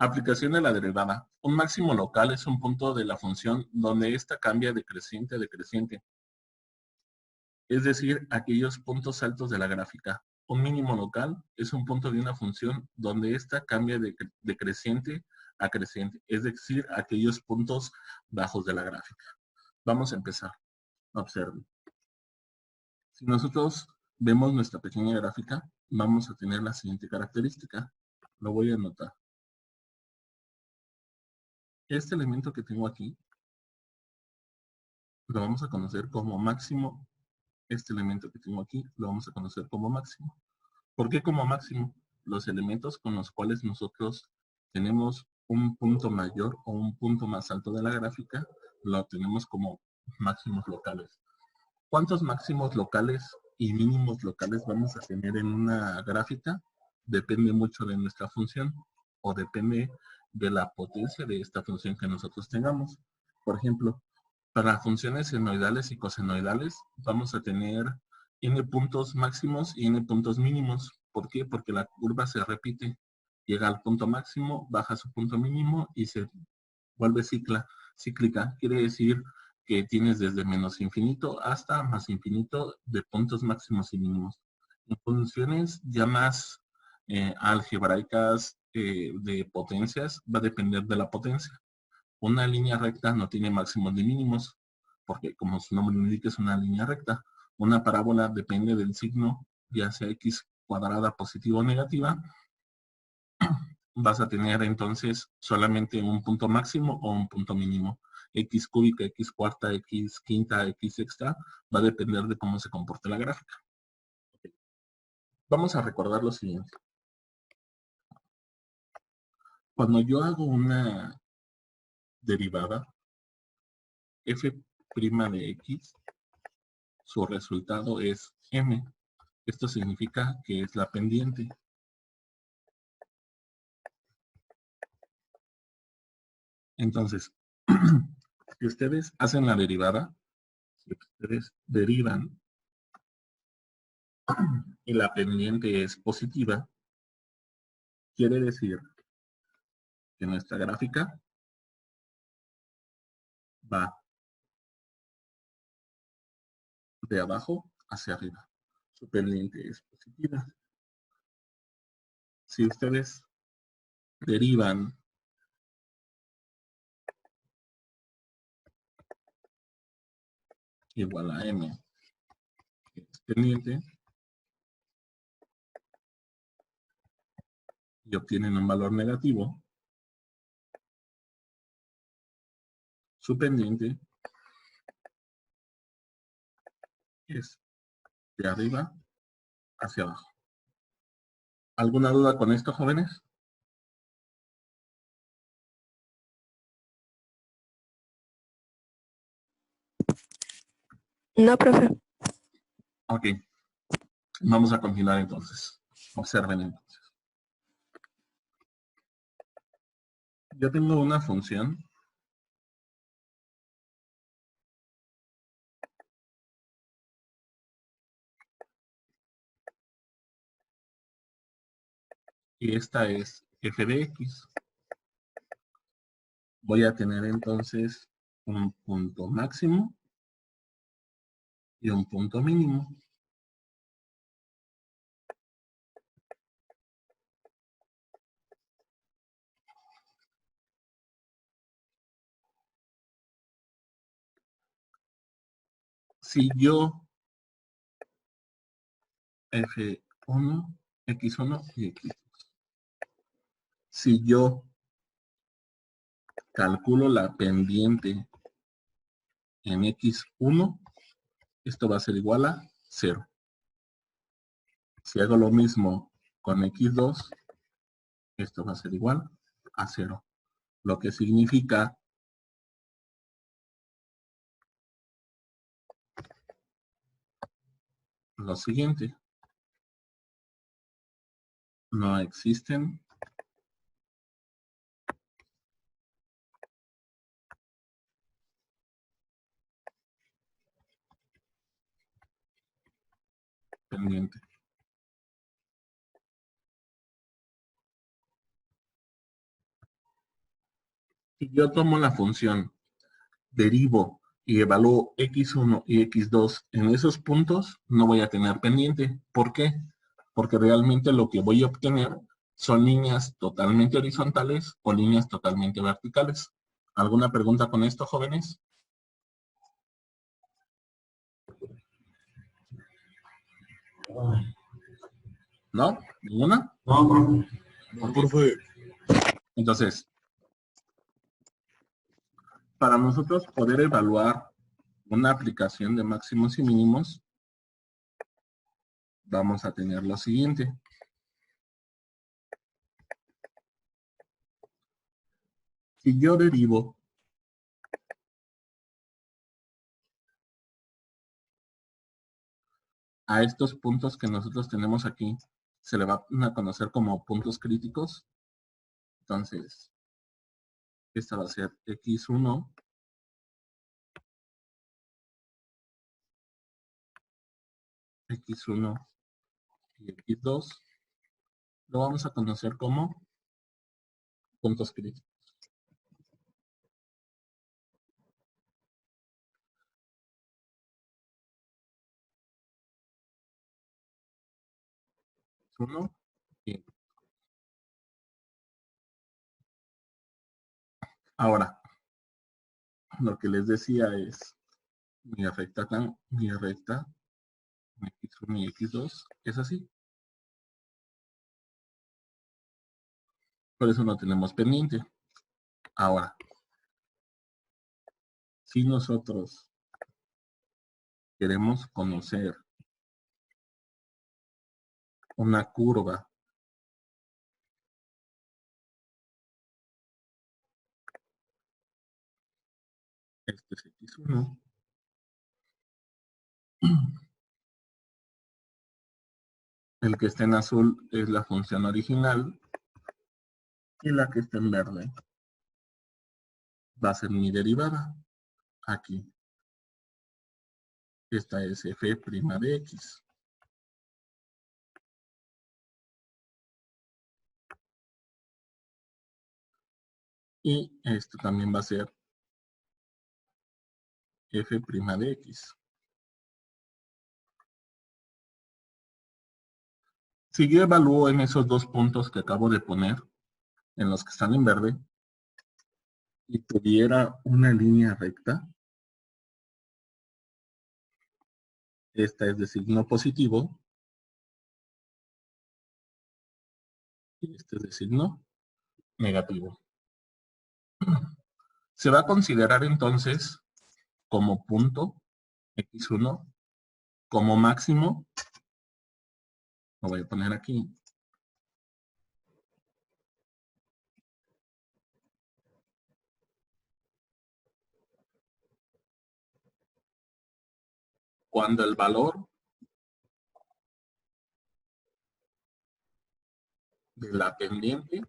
Aplicación de la derivada. Un máximo local es un punto de la función donde ésta cambia de creciente a decreciente, es decir, aquellos puntos altos de la gráfica. Un mínimo local es un punto de una función donde ésta cambia de creciente a creciente, es decir, aquellos puntos bajos de la gráfica. Vamos a empezar. Observen. Si nosotros vemos nuestra pequeña gráfica, vamos a tener la siguiente característica. Lo voy a anotar. Este elemento que tengo aquí, lo vamos a conocer como máximo. Este elemento que tengo aquí, lo vamos a conocer como máximo. ¿Por qué como máximo? Los elementos con los cuales nosotros tenemos un punto mayor o un punto más alto de la gráfica, lo tenemos como máximos locales. ¿Cuántos máximos locales y mínimos locales vamos a tener en una gráfica? Depende mucho de nuestra función o depende de la potencia de esta función que nosotros tengamos. Por ejemplo, para funciones senoidales y cosenoidales vamos a tener n puntos máximos y n puntos mínimos. ¿Por qué? Porque la curva se repite. Llega al punto máximo, baja su punto mínimo y se vuelve cíclica. Quiere decir que tienes desde menos infinito hasta más infinito de puntos máximos y mínimos. En funciones ya más algebraicas de potencias, va a depender de la potencia. Una línea recta no tiene máximos ni mínimos, porque como su nombre indica es una línea recta. Una parábola depende del signo, ya sea x cuadrada positiva o negativa. Vas a tener entonces solamente un punto máximo o un punto mínimo. X cúbica, X cuarta, X quinta, X sexta, va a depender de cómo se comporte la gráfica. Vamos a recordar lo siguiente. Cuando yo hago una derivada, f' de x, su resultado es m. Esto significa que es la pendiente. Entonces, si ustedes hacen la derivada, si ustedes derivan y la pendiente es positiva, quiere decir que nuestra gráfica va de abajo hacia arriba. Su pendiente es positiva. Si ustedes derivan igual a m, que es pendiente, y obtienen un valor negativo, su pendiente es de arriba hacia abajo. ¿Alguna duda con esto, jóvenes? No, profe. Ok. Vamos a continuar entonces. Observen entonces. Yo tengo una función y esta es f de x. Voy a tener entonces un punto máximo y un punto mínimo. Si yo f1, x1 y x2. Si yo calculo la pendiente en x1, esto va a ser igual a 0. Si hago lo mismo con x2, esto va a ser igual a 0. Lo que significa lo siguiente. No existen pendiente. Si yo tomo la función, derivo y evalúo x1 y x2 en esos puntos, no voy a tener pendiente. ¿Por qué? Porque realmente lo que voy a obtener son líneas totalmente horizontales o líneas totalmente verticales. ¿Alguna pregunta con esto, jóvenes? ¿No? ¿Ninguna? No, profe. No, profe. Entonces, para nosotros poder evaluar una aplicación de máximos y mínimos, vamos a tener lo siguiente. Si yo derivo a estos puntos que nosotros tenemos aquí, se le van a conocer como puntos críticos. Entonces, esta va a ser x1, x1 y x2. Lo vamos a conocer como puntos críticos. Uno y ahora, lo que les decía es mi recta x1 y x2 es así. Por eso no tenemos pendiente. Ahora, si nosotros queremos conocer una curva este es x1, el que está en azul es la función original y la que está en verde va a ser mi derivada. Aquí, esta es f' de x. Y esto también va a ser f' de x. Si yo evalúo en esos dos puntos que acabo de poner, en los que están en verde, y tuviera una línea recta, esta es de signo positivo, y este es de signo negativo. Se va a considerar entonces como punto x1, como máximo, lo voy a poner aquí, cuando el valor de la pendiente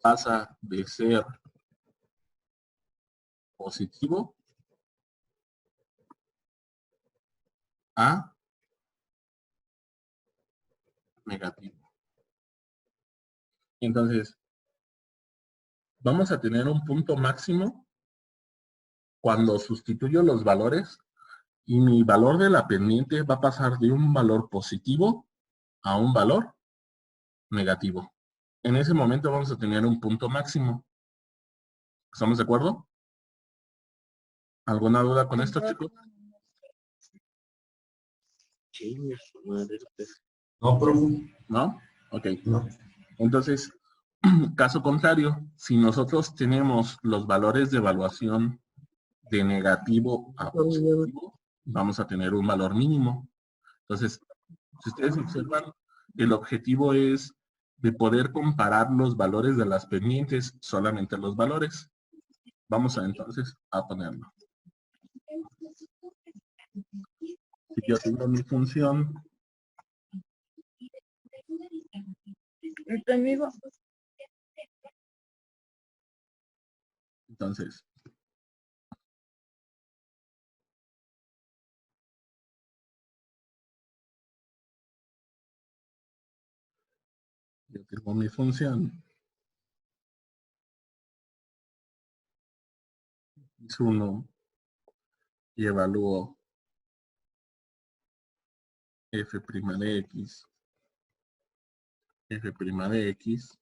pasa de ser positivo a negativo. Entonces, vamos a tener un punto máximo cuando sustituyo los valores y mi valor de la pendiente va a pasar de un valor positivo a un valor negativo. En ese momento vamos a tener un punto máximo. ¿Estamos de acuerdo? ¿Alguna duda con esto, chicos? No, profe. ¿No? Ok. No. Entonces, caso contrario, si nosotros tenemos los valores de evaluación de negativo a positivo, vamos a tener un valor mínimo. Entonces, si ustedes observan, el objetivo es de poder comparar los valores de las pendientes, solamente los valores. Vamos a entonces a ponerlo. Si yo tengo mi función, entonces, yo tengo mi función x1 y evalúo f' de x, f' de x,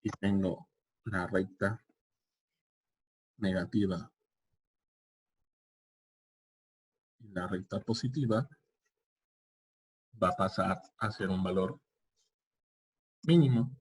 y tengo la recta negativa y la recta positiva, va a pasar a ser un valor mínimo.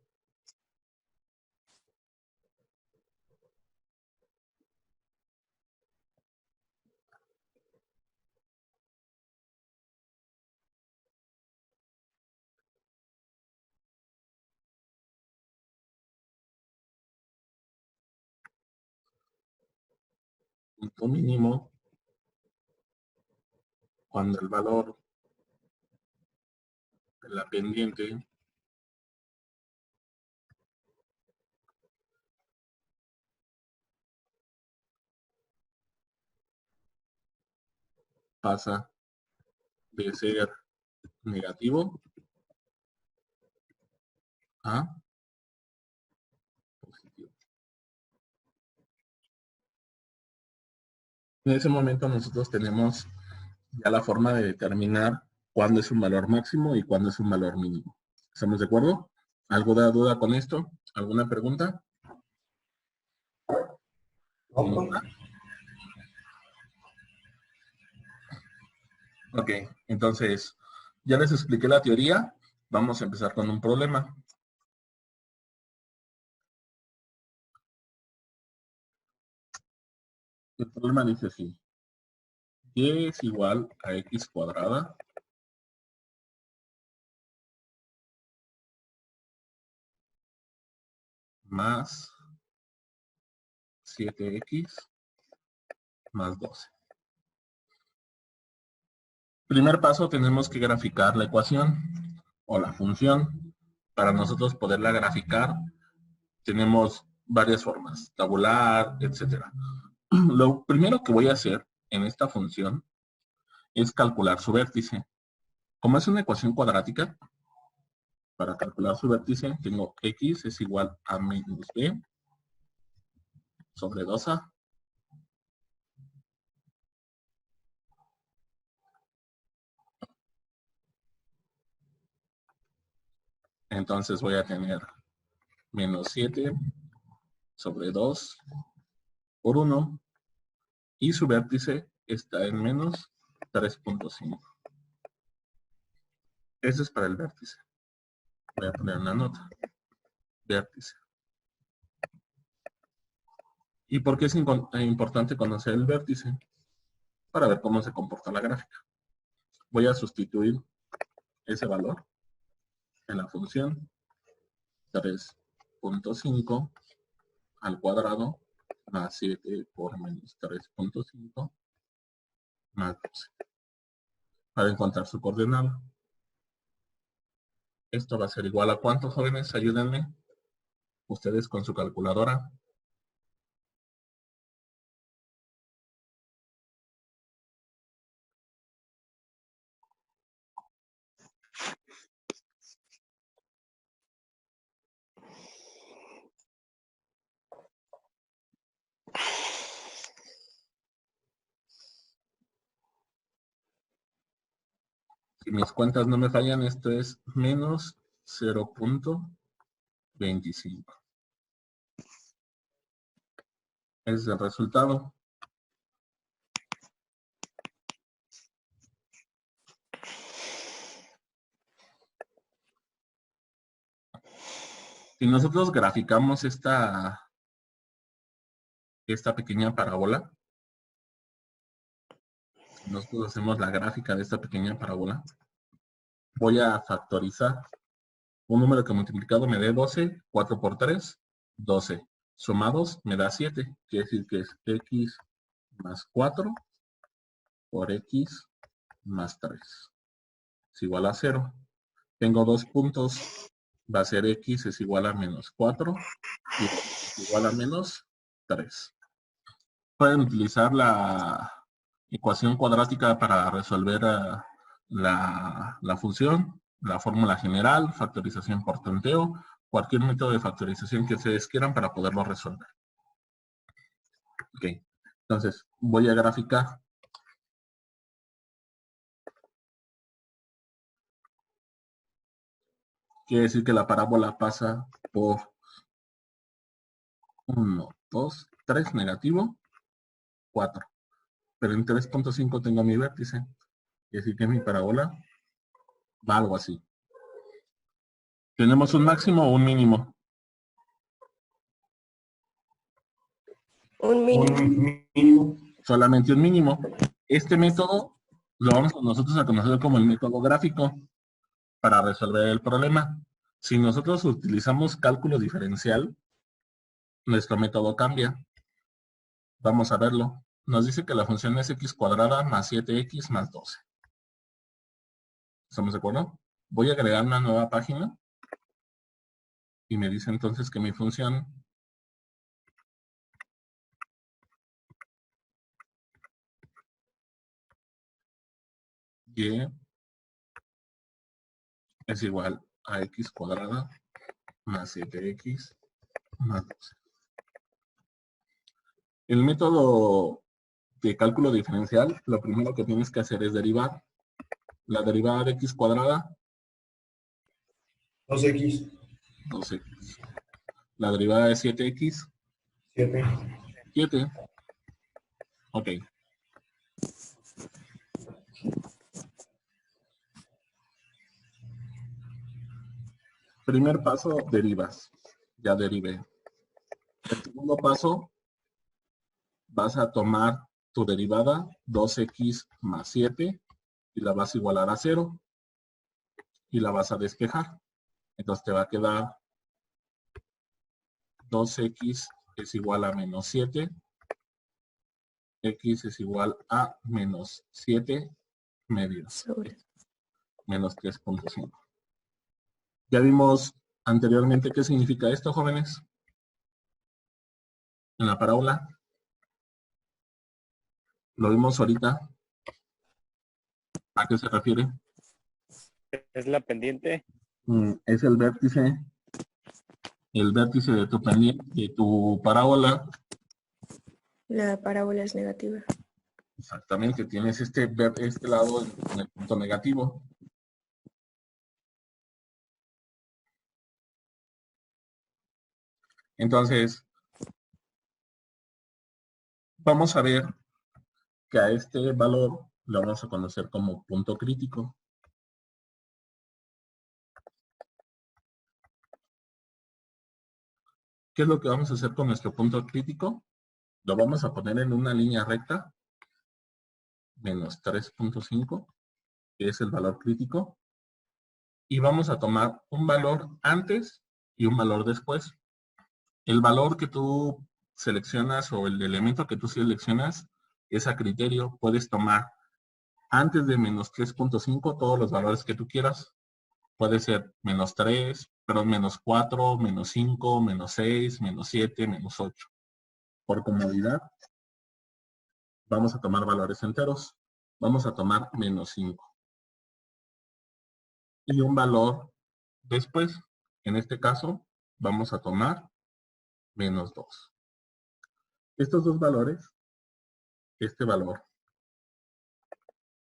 Punto mínimo cuando el valor de la pendiente pasa de ser negativo a positivo. En ese momento nosotros tenemos ya la forma de determinar cuándo es un valor máximo y cuándo es un valor mínimo. ¿Estamos de acuerdo? ¿Alguna duda con esto? ¿Alguna pregunta? No, profe. Ok, entonces ya les expliqué la teoría. Vamos a empezar con un problema. El problema dice así. Y es igual a x cuadrada más 7x más 12. Primer paso, tenemos que graficar la ecuación o la función. Para nosotros poderla graficar, tenemos varias formas, tabular, etc. Lo primero que voy a hacer en esta función es calcular su vértice. Como es una ecuación cuadrática, para calcular su vértice tengo x es igual a menos b sobre 2a. Entonces voy a tener menos 7 sobre 2 por 1 y su vértice está en menos 3.5. Ese es para el vértice. Voy a poner una nota. Vértice. ¿Y por qué es importante conocer el vértice? Para ver cómo se comporta la gráfica. Voy a sustituir ese valor en la función 3.5 al cuadrado más 7 por menos 3.5 más 12. Para encontrar su coordenada. Esto va a ser igual a ¿cuánto, jóvenes? Ayúdenme. Ustedes con su calculadora. Si mis cuentas no me fallan, esto es menos 0.25. Ese es el resultado. Si nosotros graficamos esta pequeña parábola, nosotros hacemos la gráfica de esta pequeña parábola, voy a factorizar un número que multiplicado me dé 12, 4 por 3, 12. Sumados me da 7, quiere decir que es x más 4 por x más 3. Es igual a 0. Tengo dos puntos, va a ser x es igual a menos 4 y es igual a menos 3. Pueden utilizar la ecuación cuadrática para resolver la función, la fórmula general, factorización por tanteo, cualquier método de factorización que ustedes quieran para poderlo resolver. Ok, entonces voy a graficar. Quiere decir que la parábola pasa por 1, 2, 3 negativo, 4. Pero en 3.5 tengo mi vértice. Quiere decir que mi parábola va algo así. ¿Tenemos un máximo o un mínimo? Un mínimo. Un mínimo. Solamente un mínimo. Este método lo vamos nosotros a conocer como el método gráfico para resolver el problema. Si nosotros utilizamos cálculo diferencial, nuestro método cambia. Vamos a verlo. Nos dice que la función es x cuadrada más 7x más 12. ¿Estamos de acuerdo? Voy a agregar una nueva página y me dice entonces que mi función y es igual a x cuadrada más 7x más 12. El método de cálculo diferencial, lo primero que tienes que hacer es derivar. La derivada de x cuadrada, 2x, 2x. La derivada de 7x, 7. 7. Ok. Primer paso, derivas. Ya derivé. El segundo paso, vas a tomar tu derivada, 2x más 7, y la vas a igualar a 0, y la vas a despejar. Entonces te va a quedar 2x es igual a menos 7, x es igual a menos 7 medios, menos 3.5. Ya vimos anteriormente qué significa esto, jóvenes, en la parábola. Lo vimos ahorita. ¿A qué se refiere? Es la pendiente. Es el vértice de tu pendiente, de tu parábola. La parábola es negativa. Exactamente, tienes este lado en el punto negativo. Entonces, vamos a ver que a este valor lo vamos a conocer como punto crítico. ¿Qué es lo que vamos a hacer con nuestro punto crítico? Lo vamos a poner en una línea recta, menos 3.5, que es el valor crítico, y vamos a tomar un valor antes y un valor después. El valor que tú seleccionas o el elemento que tú seleccionas es a criterio. Puedes tomar antes de menos 3.5 todos los valores que tú quieras. Puede ser menos 3, perdón, menos 4, menos 5, menos 6, menos 7, menos 8. Por comodidad, vamos a tomar valores enteros. Vamos a tomar menos 5. Y un valor después, en este caso, vamos a tomar menos 2. Estos dos valores, este valor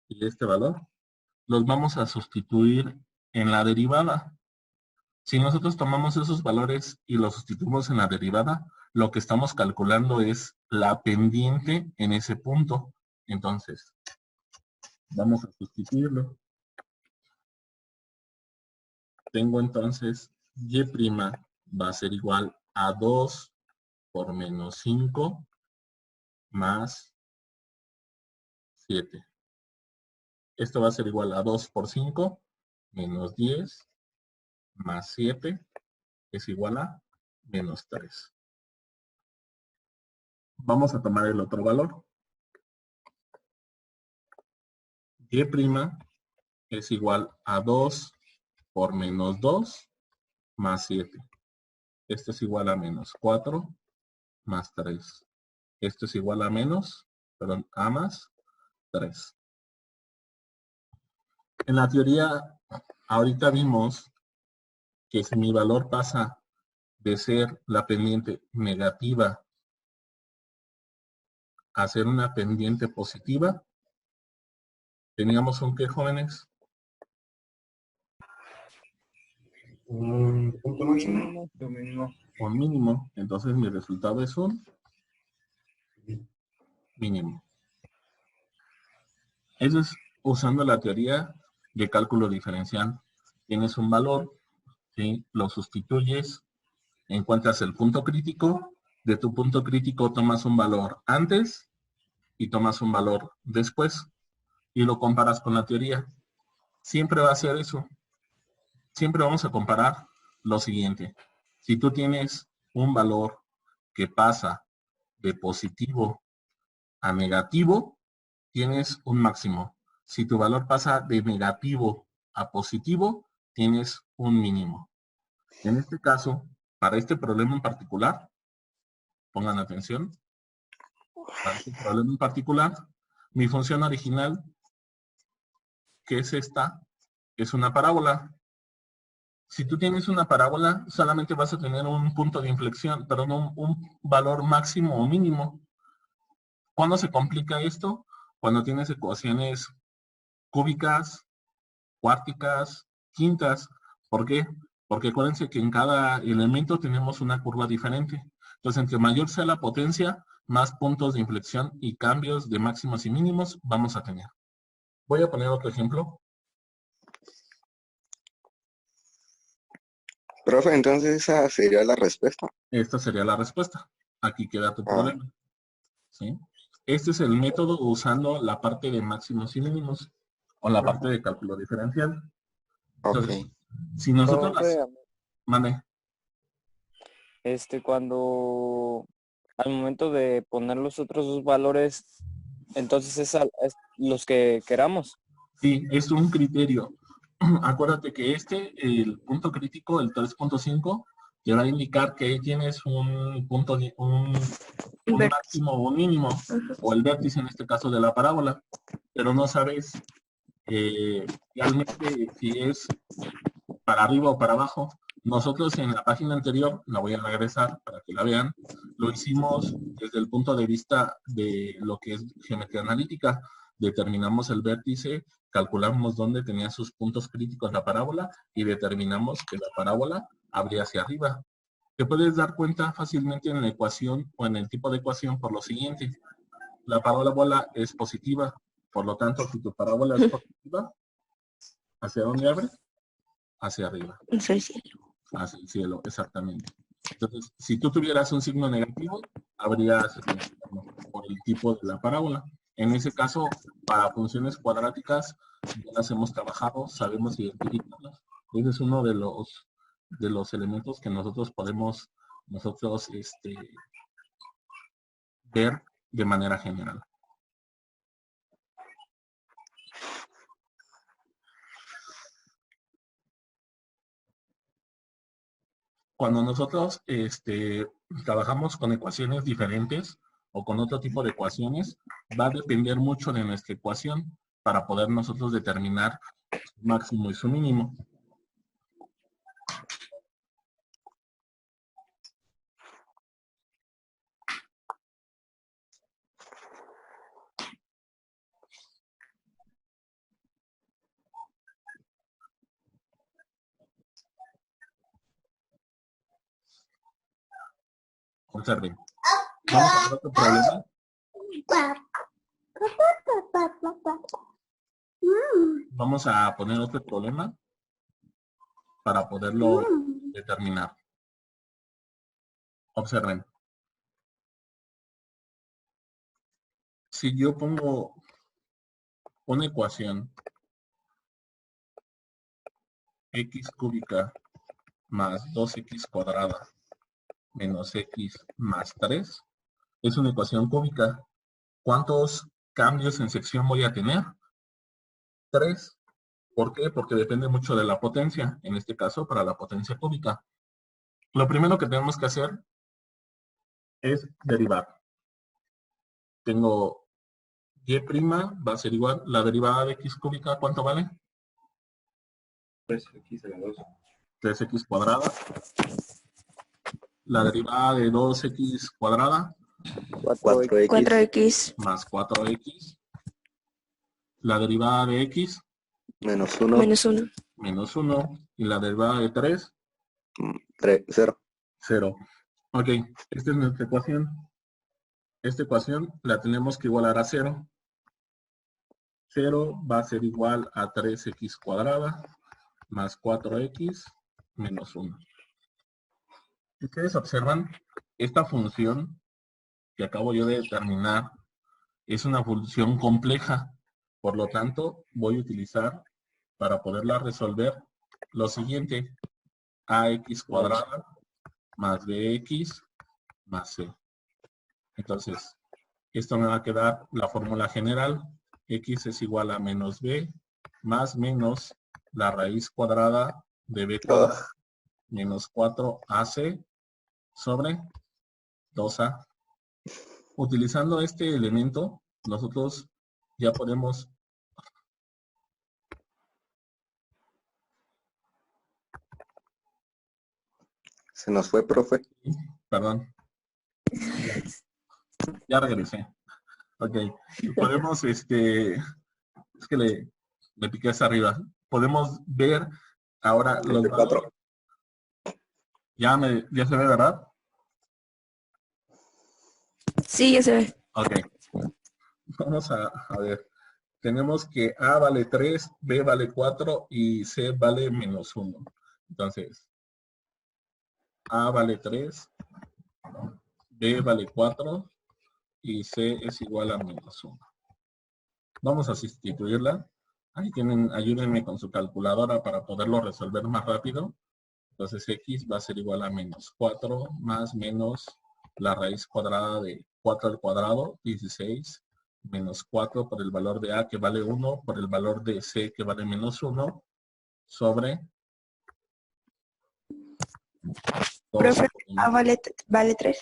y este valor, los vamos a sustituir en la derivada. Si nosotros tomamos esos valores y los sustituimos en la derivada, lo que estamos calculando es la pendiente en ese punto. Entonces, vamos a sustituirlo. Tengo entonces y' va a ser igual a 2 por menos 5 más 7. Esto va a ser igual a 2 por 5 menos 10 más 7 es igual a menos 3. Vamos a tomar el otro valor. Y' es igual a 2 por menos 2 más 7. Esto es igual a menos 4 más 3. Esto es igual a a más 3. En la teoría, ahorita vimos que si mi valor pasa de ser la pendiente negativa hacer una pendiente positiva. Teníamos un qué, jóvenes, Un punto máximo. Lo mismo. un mínimo. Entonces mi resultado es un mínimo. Eso es usando la teoría de cálculo diferencial. Tienes un valor, ¿sí? Lo sustituyes, encuentras el punto crítico. De tu punto crítico tomas un valor antes y tomas un valor después y lo comparas con la teoría. Siempre va a ser eso. Siempre vamos a comparar lo siguiente. Si tú tienes un valor que pasa de positivo a negativo, tienes un máximo. Si tu valor pasa de negativo a positivo, tienes un mínimo. En este caso, para este problema en particular, pongan atención, para este problema en particular, mi función original, que es esta, es una parábola. Si tú tienes una parábola, solamente vas a tener un punto de inflexión, pero no un valor máximo o mínimo. ¿Cuándo se complica esto? Cuando tienes ecuaciones cúbicas, cuárticas, quintas. ¿Por qué? Porque acuérdense que en cada elemento tenemos una curva diferente. Entonces, entre mayor sea la potencia, más puntos de inflexión y cambios de máximos y mínimos vamos a tener. Voy a poner otro ejemplo. Profe, entonces esa sería la respuesta. Esta sería la respuesta. Aquí queda tu problema. ¿Sí? Este es el método usando la parte de máximos y mínimos o la parte de cálculo diferencial. Entonces, Ok. si nosotros las... Profe, Mande. cuando al momento de poner los otros dos valores, entonces es los que queramos. Sí, es un criterio. Acuérdate que el punto crítico, el 3.5, te va a indicar que ahí tienes un punto, un Vértice. máximo o un mínimo, o el vértice en este caso de la parábola, pero no sabes realmente si es para arriba o para abajo. Nosotros en la página anterior, la voy a regresar para que la vean, lo hicimos desde el punto de vista de lo que es geometría analítica. Determinamos el vértice, calculamos dónde tenía sus puntos críticos la parábola y determinamos que la parábola abría hacia arriba. Te puedes dar cuenta fácilmente en la ecuación o en el tipo de ecuación por lo siguiente. La parábola es positiva, por lo tanto, si tu parábola es positiva, ¿hacia dónde abre? Hacia arriba. Hacia el cielo. Hacia el cielo, exactamente. Entonces, si tú tuvieras un signo negativo, habría hacia el infierno por el tipo de la parábola. En ese caso, para funciones cuadráticas, ya las hemos trabajado, sabemos identificarlas. Ese es uno de los elementos que nosotros podemos ver de manera general. Cuando nosotros trabajamos con ecuaciones diferentes o con otro tipo de ecuaciones, va a depender mucho de nuestra ecuación para poder nosotros determinar su máximo y su mínimo. Observen. Vamos a ver otro problema. Vamos a poner otro problema para poderlo determinar. Observen. Si yo pongo una ecuación x cúbica más 2x cuadrada menos x más 3, es una ecuación cúbica. ¿Cuántos cambios en sección voy a tener? 3. ¿Por qué? Porque depende mucho de la potencia, en este caso para la potencia cúbica. Lo primero que tenemos que hacer es derivar. Tengo y' va a ser igual, la derivada de x cúbica, ¿cuánto vale? 3x a la 2. 3x cuadrada. La derivada de 2x cuadrada 4x. 4x más 4x. La derivada de x, Menos 1. menos 1. menos 1. Y la derivada de 3, 0. 0. Ok, esta es nuestra ecuación. Esta ecuación la tenemos que igualar a 0. 0 va a ser igual a 3x cuadrada más 4x menos 1. Ustedes observan, esta función que acabo yo de determinar es una función compleja. Por lo tanto, voy a utilizar para poderla resolver lo siguiente. Ax cuadrada más bx más c. Entonces, esto me va a quedar la fórmula general. X es igual a menos b más menos la raíz cuadrada de b cuadrada menos 4ac sobre 2a. Utilizando este elemento, nosotros ya podemos Se nos fue, profe. perdón. Ya regresé. Ok. Podemos, es que le piqué hacia arriba. Podemos ver ahora los 4. ya se ve, ¿verdad? Sí, ya se ve. Ok. Vamos a ver. Tenemos que A vale 3, B vale 4 y C vale menos 1. Entonces, A vale 3, B vale 4 y C es igual a menos 1. Vamos a sustituirla. Ahí tienen, ayúdenme con su calculadora para poderlo resolver más rápido. Entonces X va a ser igual a menos 4 más menos la raíz cuadrada de 4 al cuadrado, 16, menos 4 por el valor de A que vale 1, por el valor de C que vale menos 1, sobre 2. Profe, A vale 3.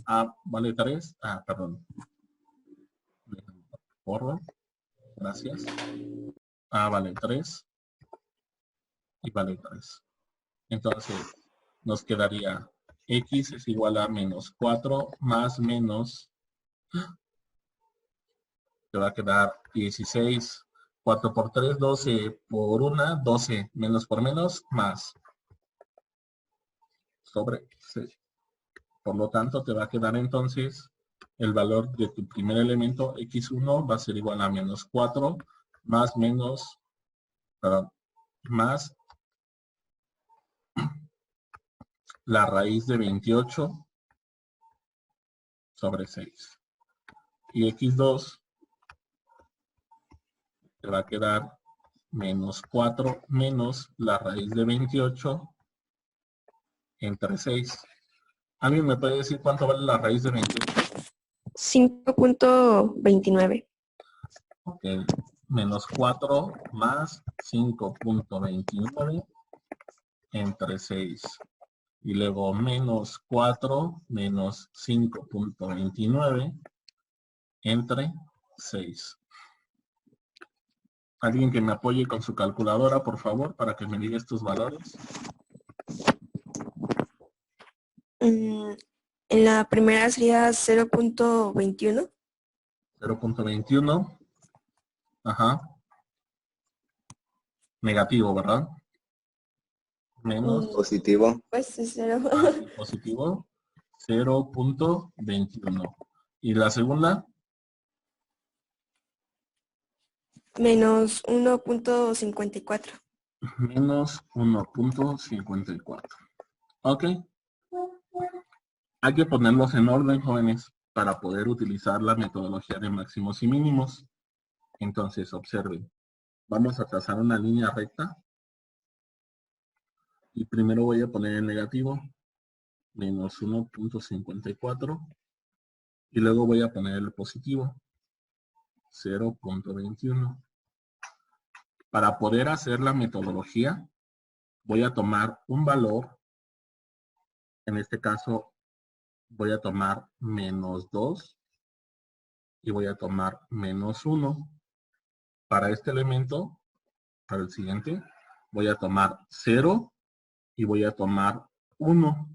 A vale 3. Ah, perdón. Borro. Gracias. A vale 3 y vale 3. Entonces, nos quedaría X es igual a menos 4 más menos, te va a quedar 16, 4 por 3, 12 por 1, 12, menos por menos, más, sobre 6. Por lo tanto, te va a quedar entonces el valor de tu primer elemento, X1, va a ser igual a menos 4, más menos, perdón, más la raíz de 28 sobre 6. Y X2 te va a quedar menos 4 menos la raíz de 28 entre 6. ¿Alguien me puede decir cuánto vale la raíz de 28? 5.29. Ok, menos 4 más 5.29 entre 6. Y luego menos 4 menos 5.29 entre 6. Alguien que me apoye con su calculadora, por favor, para que me diga estos valores. En la primera sería 0.21. 0.21. Ajá. Negativo, ¿verdad? Menos Positivo. Pues es 0. positivo. 0.21. ¿Y la segunda? Menos 1.54. Menos 1.54. Ok. Hay que ponerlos en orden, jóvenes, para poder utilizar la metodología de máximos y mínimos. Entonces, observen. Vamos a trazar una línea recta. Y primero voy a poner el negativo. Menos 1.54. Y luego voy a poner el positivo. 0.21. Para poder hacer la metodología, voy a tomar un valor. En este caso, voy a tomar menos 2 y voy a tomar menos 1. Para este elemento, para el siguiente, voy a tomar 0 y voy a tomar 1.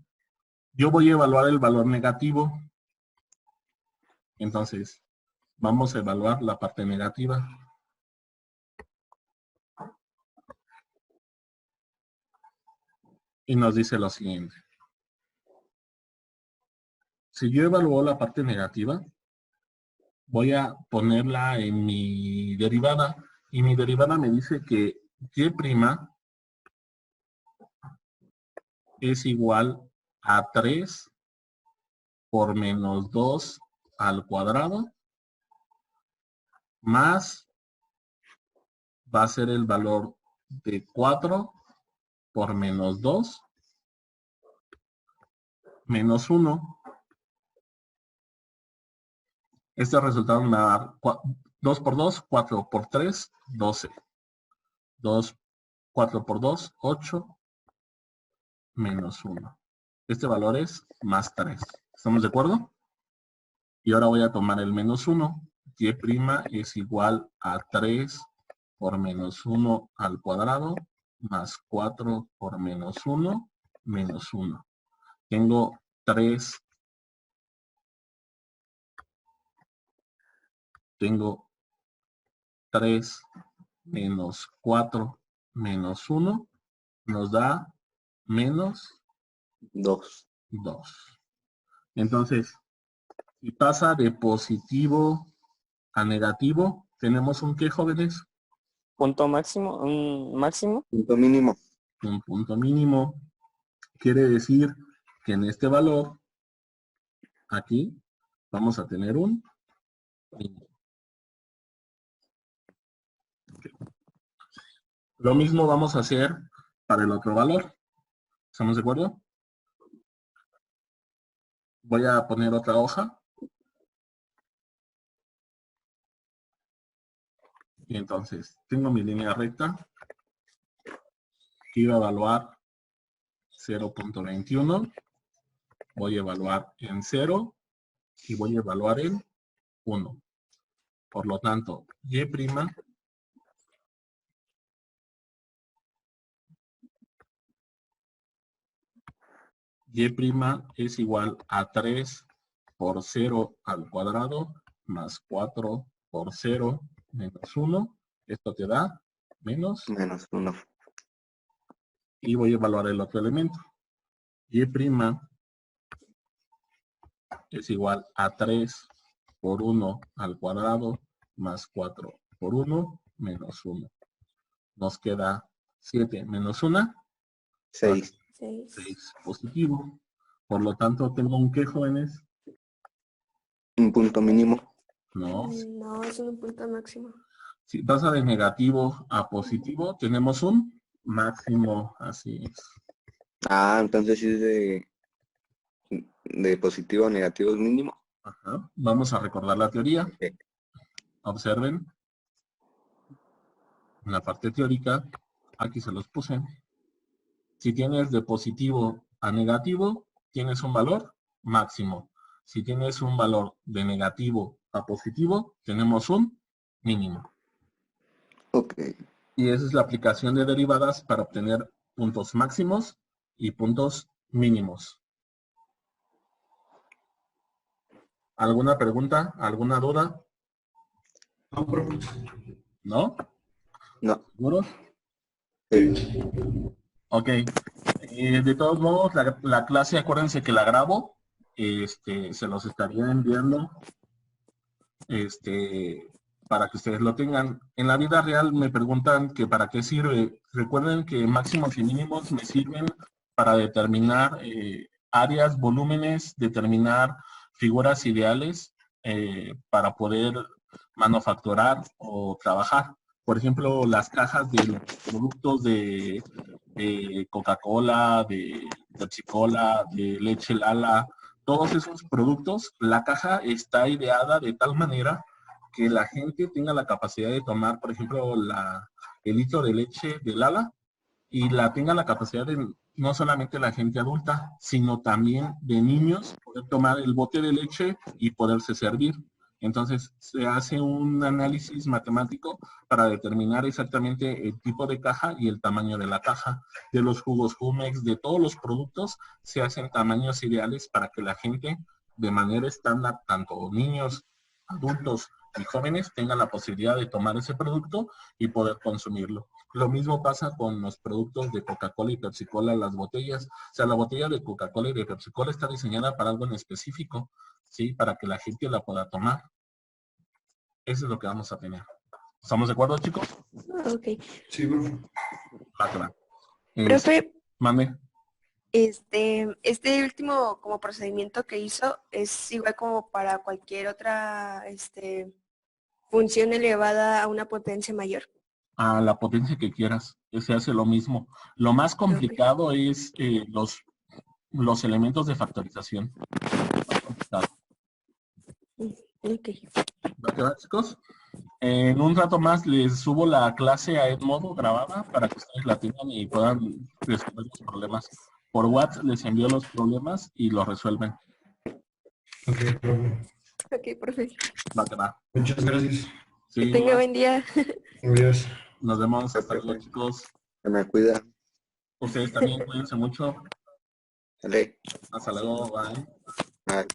Yo voy a evaluar el valor negativo. Entonces, vamos a evaluar la parte negativa. Y nos dice lo siguiente. Si yo evalúo la parte negativa, voy a ponerla en mi derivada. Y mi derivada me dice que y' es igual a 3 por menos 2 al cuadrado, más va a ser el valor de 4 por menos 2 menos 1. Este resultado me va a dar 2 por 2, 4 por 3, 12. 2, 4 por 2, 8, menos 1. Este valor es más 3. ¿Estamos de acuerdo? Y ahora voy a tomar el menos 1. Y' es igual a 3 por menos 1 al cuadrado, más 4 por menos 1, menos 1. Tengo 3. Tengo 3 menos 4 menos 1 nos da menos 2. 2. Entonces, si pasa de positivo a negativo, tenemos un ¿qué, jóvenes? Punto máximo, un máximo. Punto mínimo. Un punto mínimo. Quiere decir que en este valor, aquí, vamos a tener un mínimo. Lo mismo vamos a hacer para el otro valor. ¿Estamos de acuerdo? Voy a poner otra hoja. Y entonces, tengo mi línea recta. Que iba a evaluar 0.21. Voy a evaluar en 0. Y voy a evaluar en 1. Por lo tanto, Y' es igual a 3 por 0 al cuadrado más 4 por 0 menos 1. Esto te da menos. Menos 1. Y voy a evaluar el otro elemento. Y' es igual a 3 por 1 al cuadrado más 4 por 1 menos 1. Nos queda 7 menos 1. 6. 6 positivo. Por lo tanto, tengo un ¿qué, jóvenes? Un punto mínimo. No. No, es un punto máximo. Si pasa de negativo a positivo, tenemos un máximo. Así es. Ah, entonces sí es de positivo a negativo es mínimo. Ajá. Vamos a recordar la teoría. Sí. Observen. En la parte teórica, aquí se los puse. Si tienes de positivo a negativo, tienes un valor máximo. Si tienes un valor de negativo a positivo, tenemos un mínimo. Ok. Y esa es la aplicación de derivadas para obtener puntos máximos y puntos mínimos. ¿Alguna pregunta? ¿Alguna duda? No, profe. ¿No? No. ¿Seguros? Sí. Ok. De todos modos, la clase, acuérdense que la grabo. Se los estaría enviando para que ustedes lo tengan. En la vida real me preguntan que para qué sirve. Recuerden que máximos y mínimos me sirven para determinar áreas, volúmenes, determinar figuras ideales para poder manufacturar o trabajar. Por ejemplo, las cajas de los productos de Coca-Cola, de Pepsi-Cola, de leche Lala, todos esos productos, la caja está ideada de tal manera que la gente tenga la capacidad de tomar, por ejemplo, el litro de leche de Lala y la tenga la capacidad de no solamente la gente adulta, sino también de niños poder tomar el bote de leche y poderse servir. Entonces se hace un análisis matemático para determinar exactamente el tipo de caja y el tamaño de la caja. De los jugos Jumex, de todos los productos, se hacen tamaños ideales para que la gente, de manera estándar, tanto niños adultos y jóvenes tengan la posibilidad de tomar ese producto y poder consumirlo. Lo mismo pasa con los productos de Coca-Cola y Pepsi-Cola, las botellas. O sea, la botella de Coca-Cola y de Pepsi-Cola está diseñada para algo en específico, ¿sí? Para que la gente la pueda tomar. Eso es lo que vamos a tener. ¿Estamos de acuerdo, chicos? Ok. Sí, profe. Va que va. Profe, Mande. este último como procedimiento que hizo es igual como para cualquier otra función elevada a una potencia mayor. A la potencia que quieras. Se hace lo mismo. Lo más complicado es los elementos de factorización. Más complicado. Ok. ¿Va que va, chicos? En un rato más les subo la clase a Edmodo grabada para que ustedes la tengan y puedan resolver los problemas. Por WhatsApp les envío los problemas y los resuelven. Ok, profe. Ok, profe. Va que va. Muchas gracias. Que Sí, tenga buen día. Adiós. nos vemos. Hasta luego, Profe. chicos. Se me cuida. Ustedes también cuídense mucho. Dale. Hasta luego. Bye. Bye.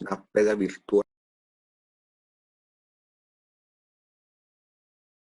Una peda virtual.